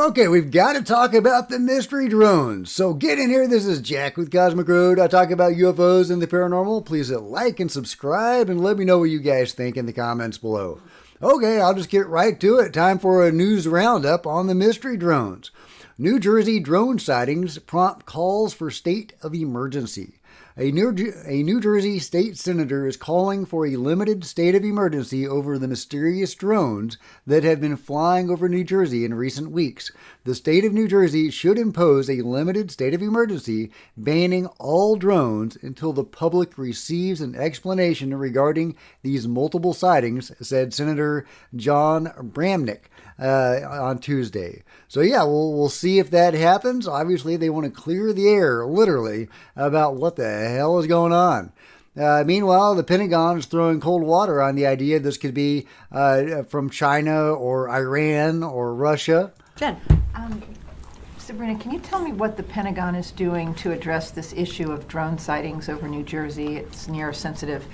Okay, we've got to talk about the mystery drones. So get in here. This is Jack with Cosmic Road. I talk about UFOs and the paranormal. Please hit like and subscribe and let me know what you guys think in the comments below. Okay, I'll just get right to it. Time for a news roundup on the mystery drones. New Jersey drone sightings prompt calls for state of emergency. A New Jersey state senator is calling for a limited state of emergency over the mysterious drones that have been flying over New Jersey in recent weeks. The state of New Jersey should impose a limited state of emergency, banning all drones until the public receives an explanation regarding these multiple sightings, said Senator John Bramnick on Tuesday. So yeah, we'll see if that happens. Obviously, they want to clear the air, literally, about what the hell is going on. Meanwhile, the Pentagon is throwing cold water on the idea this could be from China or Iran or Russia. Jen. Sabrina, can you tell me what the Pentagon is doing to address this issue of drone sightings over New Jersey? It's near sensitive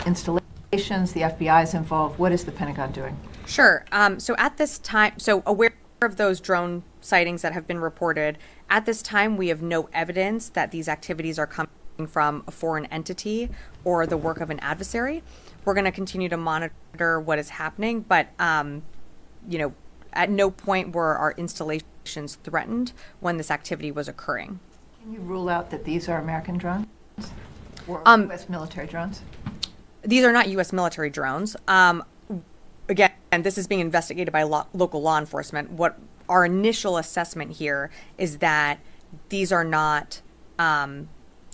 installations. The FBI is involved. What is the Pentagon doing? Sure. So at this time, aware of those drone sightings that have been reported, at this time we have no evidence that these activities are coming from a foreign entity or the work of an adversary. We're going to continue to monitor what is happening, but at no point were our installations threatened when this activity was occurring. Can you rule out that these are American drones or U.S. military drones? These are not U.S. military drones. Again, this is being investigated by local law enforcement. What our initial assessment here is that these are not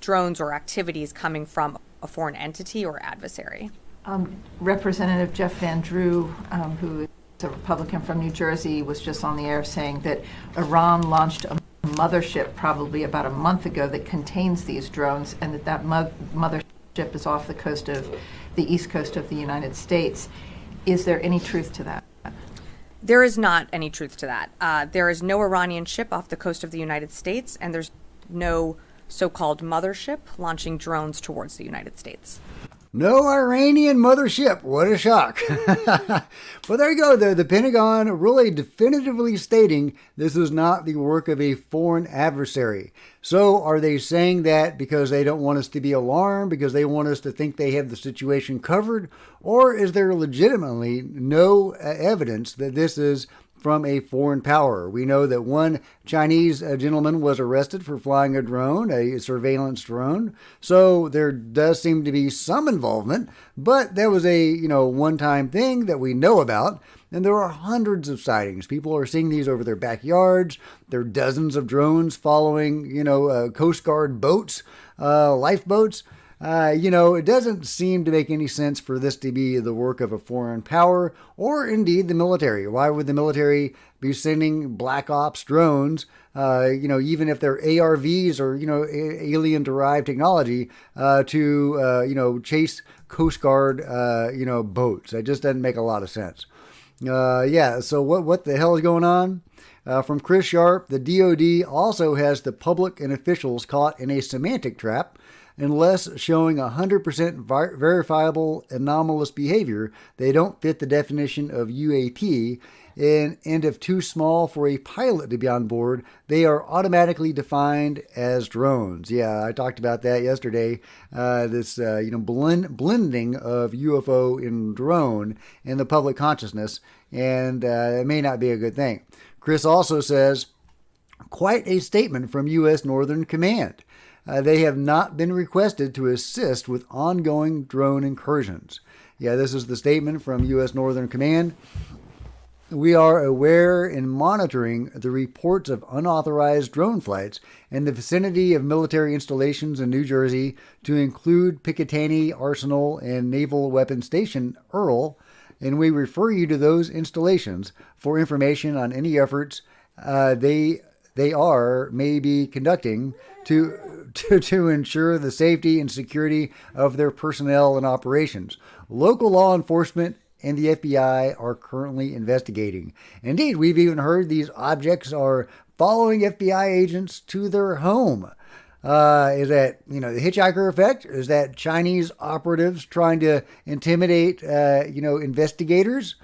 drones or activities coming from a foreign entity or adversary. Representative Jeff Van Drew, who is a Republican from New Jersey, was just on the air saying that Iran launched a mothership probably about a month ago that contains these drones, and that mothership is off the east coast of the United States. Is there any truth to that? There is not any truth to that. There is no Iranian ship off the coast of the United States, and there's no so-called mothership launching drones towards the United States. No Iranian mothership. What a shock. But there you go. The Pentagon really definitively stating this is not the work of a foreign adversary. So are they saying that because they don't want us to be alarmed, because they want us to think they have the situation covered? Or is there legitimately no evidence that this is from a foreign power? We know that one Chinese gentleman was arrested for flying a drone, a surveillance drone. So there does seem to be some involvement, but that was a, one-time thing that we know about. And there are hundreds of sightings. People are seeing these over their backyards. There are dozens of drones following, Coast Guard boats, lifeboats. It doesn't seem to make any sense for this to be the work of a foreign power or indeed the military. Why would the military be sending black ops drones, even if they're ARVs or, alien derived technology, to chase Coast Guard, boats? That just doesn't make a lot of sense. So what the hell is going on? From Chris Sharp, the DoD also has the public and officials caught in a semantic trap. Unless showing 100% verifiable anomalous behavior, they don't fit the definition of UAP, and if too small for a pilot to be on board, they are automatically defined as drones. Yeah, I talked about that yesterday. This blending of UFO and drone in the public consciousness, and it may not be a good thing. Chris also says, quite a statement from U.S. Northern Command. They have not been requested to assist with ongoing drone incursions. Yeah, this is the statement from U.S. Northern Command. We are aware and monitoring the reports of unauthorized drone flights in the vicinity of military installations in New Jersey, to include Picatinny Arsenal and Naval Weapons Station, Earl, and we refer you to those installations for information on any efforts they may be conducting to ensure the safety and security of their personnel and operations. Local law enforcement and the FBI are currently investigating. Indeed, we've even heard these objects are following FBI agents to their home. Is that, the hitchhiker effect? Is that Chinese operatives trying to intimidate, investigators?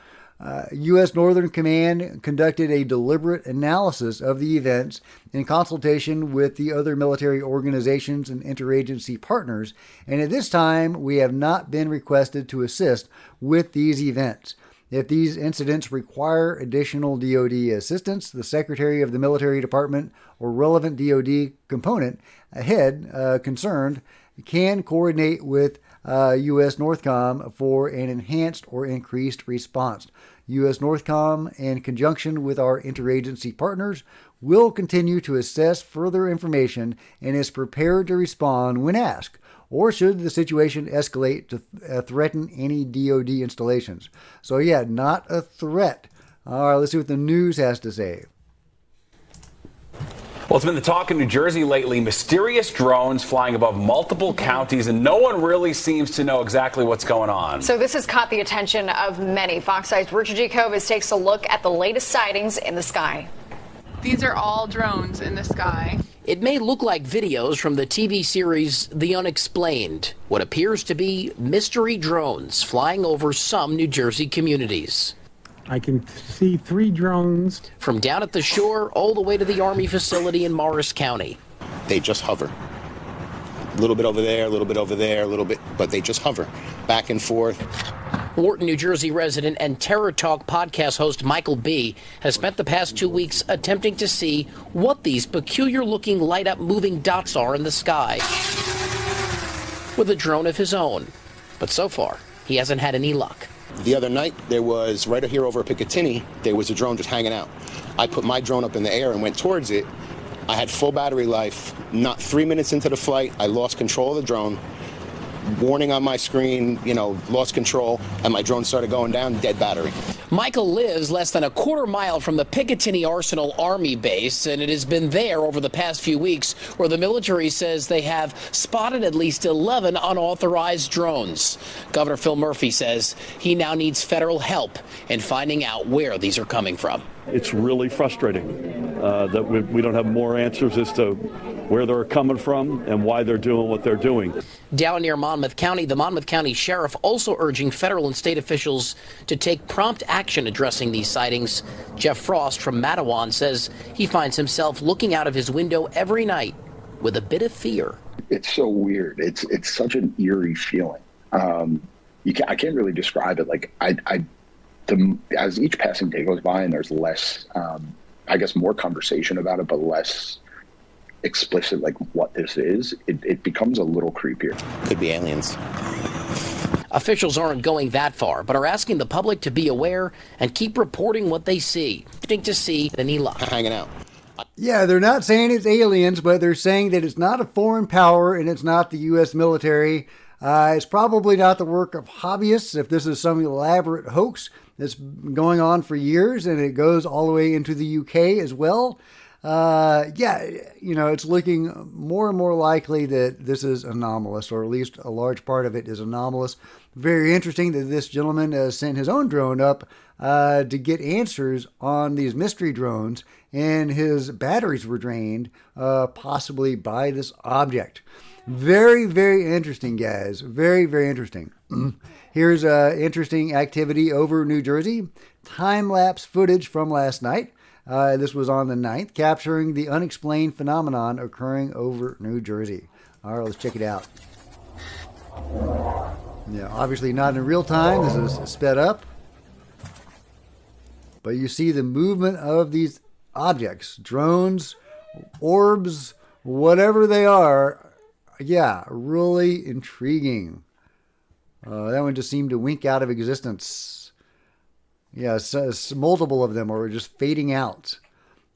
U.S. Northern Command conducted a deliberate analysis of the events in consultation with the other military organizations and interagency partners, and at this time, we have not been requested to assist with these events. If these incidents require additional DoD assistance, the Secretary of the Military Department or relevant DoD component head concerned can coordinate with U.S. Northcom for an enhanced or increased response. U.S. Northcom, in conjunction with our interagency partners, will continue to assess further information and is prepared to respond when asked, or should the situation escalate to threaten any DoD installations. So yeah, not a threat. All right, let's see what the news has to say. Well, it's been the talk in New Jersey lately. Mysterious drones flying above multiple counties, and no one really seems to know exactly what's going on. So this has caught the attention of many. Fox 5's Richard Jacobus takes a look at the latest sightings in the sky. These are all drones in the sky. It may look like videos from the TV series The Unexplained, what appears to be mystery drones flying over some New Jersey communities. I can see 3 drones. From down at the shore all the way to the Army facility in Morris County. They just hover. A little bit over there, a little bit over there, a little bit, but they just hover back and forth. Wharton, New Jersey resident and Terror Talk podcast host Michael B. has spent the past 2 weeks attempting to see what these peculiar-looking light-up moving dots are in the sky with a drone of his own. But so far, he hasn't had any luck. The other night, there was, right here over Picatinny, there was a drone just hanging out. I put my drone up in the air and went towards it. I had full battery life. Not 3 minutes into the flight, I lost control of the drone. Warning on my screen, lost control, and my drone started going down, dead battery. Michael lives less than a quarter mile from the Picatinny Arsenal Army base, and it has been there over the past few weeks where the military says they have spotted at least 11 unauthorized drones. Governor Phil Murphy says he now needs federal help in finding out where these are coming from. It's really frustrating that we don't have more answers as to where they're coming from and why they're doing what they're doing. Down near Monmouth County, the Monmouth County Sheriff also urging federal and state officials to take prompt action addressing these sightings. Jeff Frost from Matawan says he finds himself looking out of his window every night with a bit of fear. It's so weird. It's such an eerie feeling. I can't really describe it. Like as each passing day goes by and there's less, more conversation about it, but less explicit, like what this is, it becomes a little creepier. Could be aliens. Officials aren't going that far, but are asking the public to be aware and keep reporting what they see. To see any luck. Hanging out. Yeah, they're not saying it's aliens, but they're saying that it's not a foreign power and it's not the U.S. military. It's probably not the work of hobbyists if this is some elaborate hoax that's going on for years, and it goes all the way into the UK as well. It's looking more and more likely that this is anomalous, or at least a large part of it is anomalous. Very interesting that this gentleman sent his own drone up to get answers on these mystery drones, and his batteries were drained, possibly by this object. Very, very interesting, guys. Very, very interesting. Here's interesting activity over New Jersey. Time-lapse footage from last night. This was on the 9th, capturing the unexplained phenomenon occurring over New Jersey. All right, let's check it out. Yeah, obviously not in real time. This is sped up. But you see the movement of these objects, drones, orbs, whatever they are. Yeah, really intriguing. That one just seemed to wink out of existence. Yeah, multiple of them are just fading out.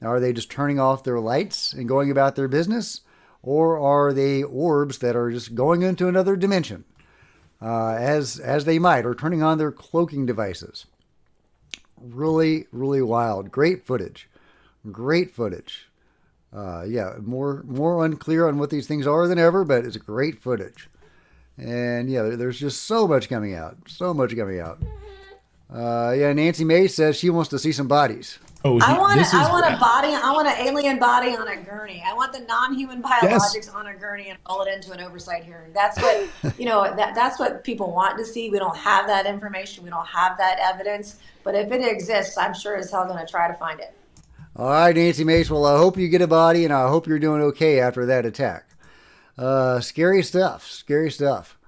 Are they just turning off their lights and going about their business? Or are they orbs that are just going into another dimension, as they might, or turning on their cloaking devices? Really, really wild. Great footage. Great footage. More unclear on what these things are than ever, but it's great footage. And yeah, there's just so much coming out. So much coming out. Nancy Mace says she wants to see some bodies. Oh, I want a body. I want an alien body on a gurney. I want the non-human biologics on a gurney and roll it into an oversight hearing. That's what that's what people want to see. We don't have that information. We don't have that evidence. But if it exists, I'm sure as hell going to try to find it. All right, Nancy Mace. Well, I hope you get a body, and I hope you're doing okay after that attack. Scary stuff. Scary stuff.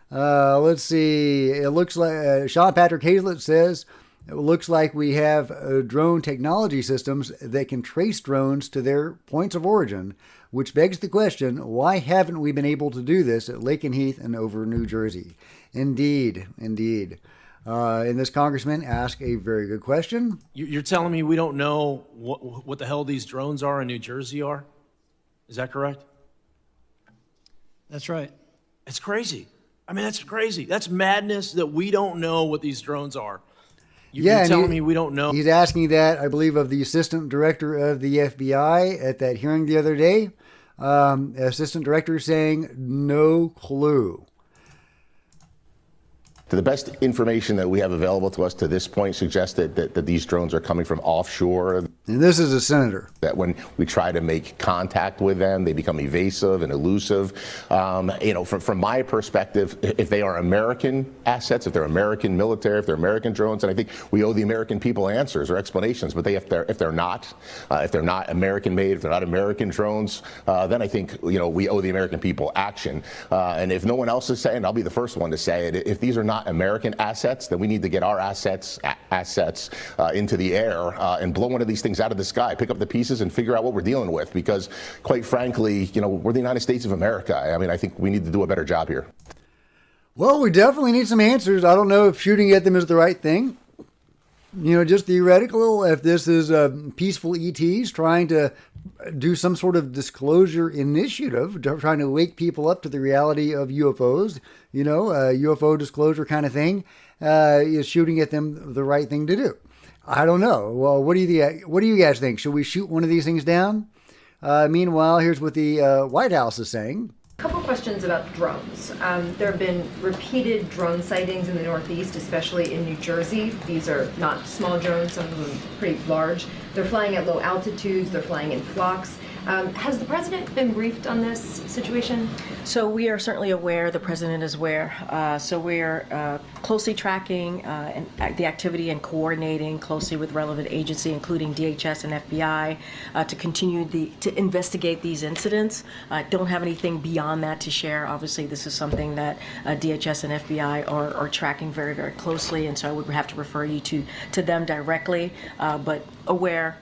Let's see. It looks like Sean Patrick Hazlett says, it looks like we have drone technology systems that can trace drones to their points of origin, which begs the question, why haven't we been able to do this at Lakenheath and over New Jersey? Indeed, indeed. And this congressman asked a very good question. You're telling me we don't know what the hell these drones are in New Jersey are? Is that correct? That's right. It's crazy. I mean, that's crazy. That's madness that we don't know what these drones are. You're telling me we don't know? He's asking that, I believe, of the assistant director of the FBI at that hearing the other day. Assistant director saying, no clue. To the best information that we have available to us to this point suggests that these drones are coming from offshore. And this is a senator. That when we try to make contact with them, they become evasive and elusive. From my perspective, if they are American assets, if they're American military, if they're American drones, and I think we owe the American people answers or explanations. But if they're not American made, if they're not American drones, then I think we owe the American people action. And if no one else is saying, I'll be the first one to say it. If these are not American assets, then we need to get our assets into the air and blow one of these things out of the sky, pick up the pieces and figure out what we're dealing with. Because quite frankly, we're the United States of America. I mean, I think we need to do a better job here. Well, we definitely need some answers. I don't know if shooting at them is the right thing. Just theoretical, if this is peaceful ETs trying to do some sort of disclosure initiative, trying to wake people up to the reality of UFOs, UFO disclosure kind of thing, is shooting at them the right thing to do? I don't know. Well, what do you guys think? Should we shoot one of these things down? Meanwhile, here's what the White House is saying. A couple questions about drones. There have been repeated drone sightings in the Northeast, especially in New Jersey. These are not small drones, some of them pretty large. They're flying at low altitudes, they're flying in flocks. Has the president been briefed on this situation? So we are certainly aware, the president is aware. So we're closely tracking the activity and coordinating closely with relevant agency, including DHS and FBI, to continue to investigate these incidents. Don't have anything beyond that to share. Obviously, this is something that DHS and FBI are tracking very, very closely, and so I would have to refer you to them directly, but aware.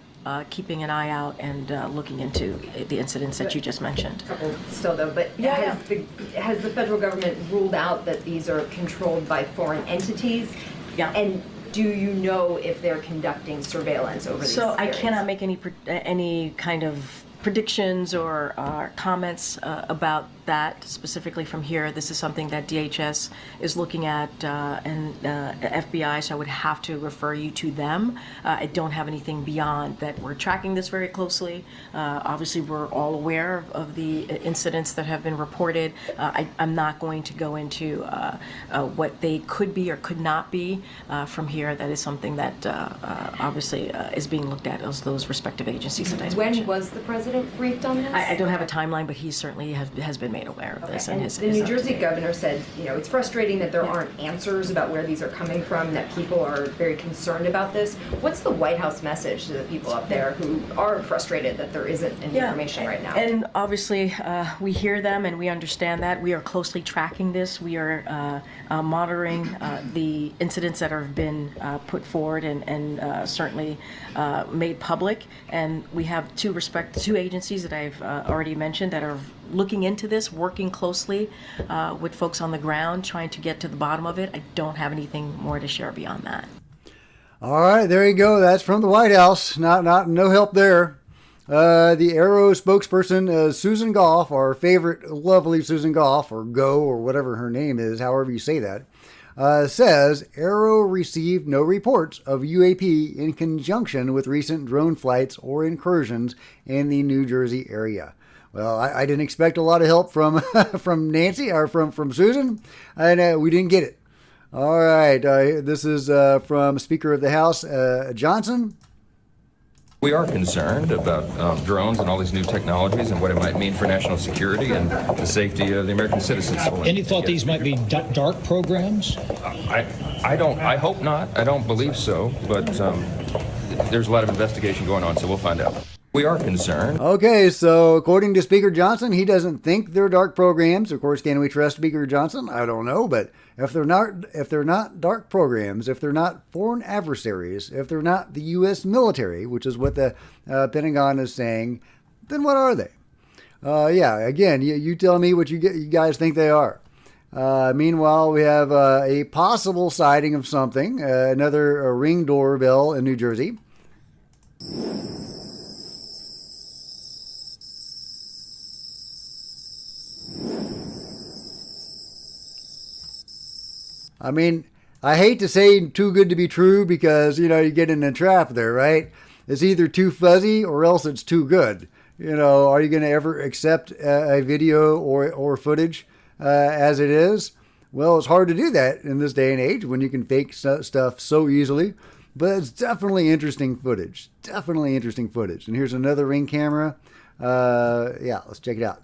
Keeping an eye out and looking into the incidents that you just mentioned. Couple still though, but has the federal government ruled out that these are controlled by foreign entities? Yeah. And do you know if they're conducting surveillance over these areas? I cannot make any kind of predictions or comments about that specifically from here. This is something that DHS is looking at and FBI, so I would have to refer you to them. I don't have anything beyond that. We're tracking this very closely. Obviously, we're all aware of the incidents that have been reported. I'm not going to go into what they could be or could not be from here. That is something that obviously is being looked at as those respective agencies that I mentioned. When was the president briefed on this? I don't have a timeline, but he certainly has been made aware of this. And the New Jersey governor said, it's frustrating that there aren't answers about where these are coming from, that people are very concerned about this. What's the White House message to the people up there who are frustrated that there isn't any information right now? And obviously, we hear them and we understand that. We are closely tracking this. We are monitoring the incidents that have been put forward and certainly made public. And we have two agencies that I've already mentioned that are looking into this, working closely with folks on the ground, trying to get to the bottom of it. I don't have anything more to share beyond that. All right, there you go. That's from the White House. No help there. The Arrow spokesperson, Susan Goff, our favorite lovely Susan Goff, or Go, or whatever her name is, however you say that, says Arrow received no reports of UAP in conjunction with recent drone flights or incursions in the New Jersey area. Well, I didn't expect a lot of help from from Nancy or from Susan, and we didn't get it. All right, this is from Speaker of the House Johnson. We are concerned about drones and all these new technologies and what it might mean for national security and the safety of the American citizens. Any thought these might be dark programs? I hope not. I don't believe so, but there's a lot of investigation going on, so we'll find out. We are concerned. Okay, so according to Speaker Johnson, he doesn't think they're dark programs. Of course, can we trust Speaker Johnson? I don't know, but if they're not dark programs, if they're not foreign adversaries, if they're not the U.S. military, which is what the Pentagon is saying, then what are they? Yeah, again, you tell me what you guys think they are. Meanwhile, we have a possible sighting of something, another Ring doorbell in New Jersey. I mean, I hate to say too good to be true because, you get in a trap there, right? It's either too fuzzy or else it's too good. Are you going to ever accept a video or footage as it is? Well, it's hard to do that in this day and age when you can fake stuff so easily. But it's definitely interesting footage. Definitely interesting footage. And here's another Ring camera. Yeah, let's check it out.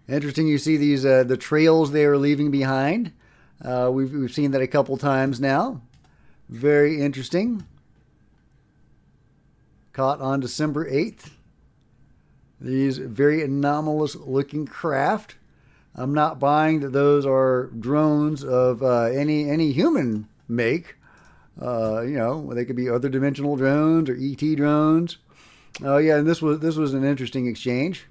Interesting. You see these the trails they are leaving behind. We've seen that a couple times now. Very interesting. Caught on December 8th. These very anomalous looking craft. I'm not buying that those are drones of any human make. They could be other dimensional drones or ET drones. Oh yeah, and this was an interesting exchange.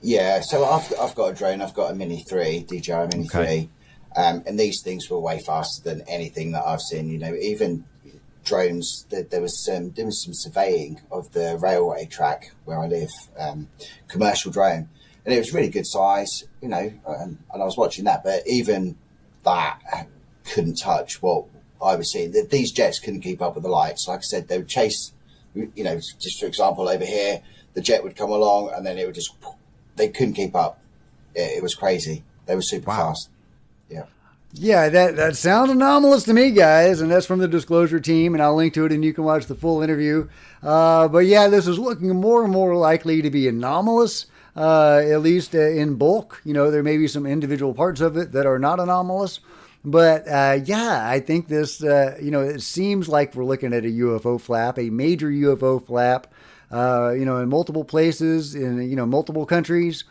Yeah, so I've got a drone. I've got a Mini 3, DJI Mini 3, and these things were way faster than anything that I've seen. Even drones. There was some surveying of the railway track where I live, commercial drone, and it was really good size. And I was watching that, but even that couldn't touch what I was seeing. These jets couldn't keep up with the lights. Like I said, they would chase. Just for example, over here, the jet would come along, and then it would just. They couldn't keep up. It was crazy. They were super fast. Yeah. Yeah, that sounds anomalous to me, guys, and that's from the Disclosure team, and I'll link to it, and you can watch the full interview. But yeah, this is looking more and more likely to be anomalous, at least in bulk. There may be some individual parts of it that are not anomalous. But yeah, I think this, it seems like we're looking at a UFO flap, a major UFO flap. In multiple places, in multiple countries.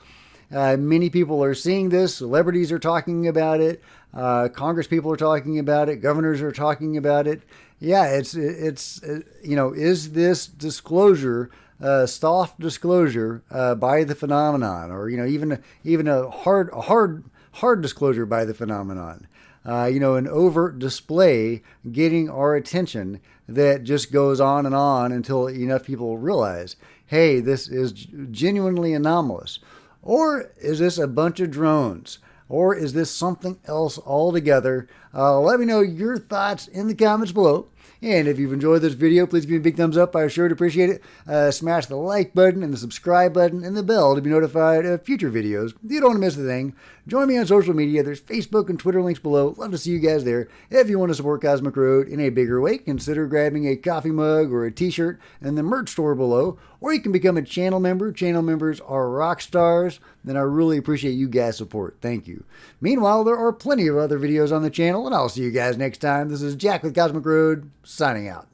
Many people are seeing this. Celebrities are talking about it. Congress people are talking about it. Governors are talking about it. Yeah, it's is this disclosure, soft disclosure by the phenomenon, or even a hard disclosure by the phenomenon? An overt display getting our attention that just goes on and on until enough people realize, hey, this is genuinely anomalous. Or is this a bunch of drones? Or is this something else altogether? Let me know your thoughts in the comments below. And if you've enjoyed this video, please give me a big thumbs up. I sure would appreciate it. Smash the like button and the subscribe button and the bell to be notified of future videos. You don't want to miss a thing. Join me on social media. There's Facebook and Twitter links below. Love to see you guys there. If you want to support Cosmic Road in a bigger way, consider grabbing a coffee mug or a t-shirt in the merch store below. Or you can become a channel member. Channel members are rock stars. Then I really appreciate you guys' support. Thank you. Meanwhile, there are plenty of other videos on the channel, and I'll see you guys next time. This is Jack with Cosmic Road, signing out.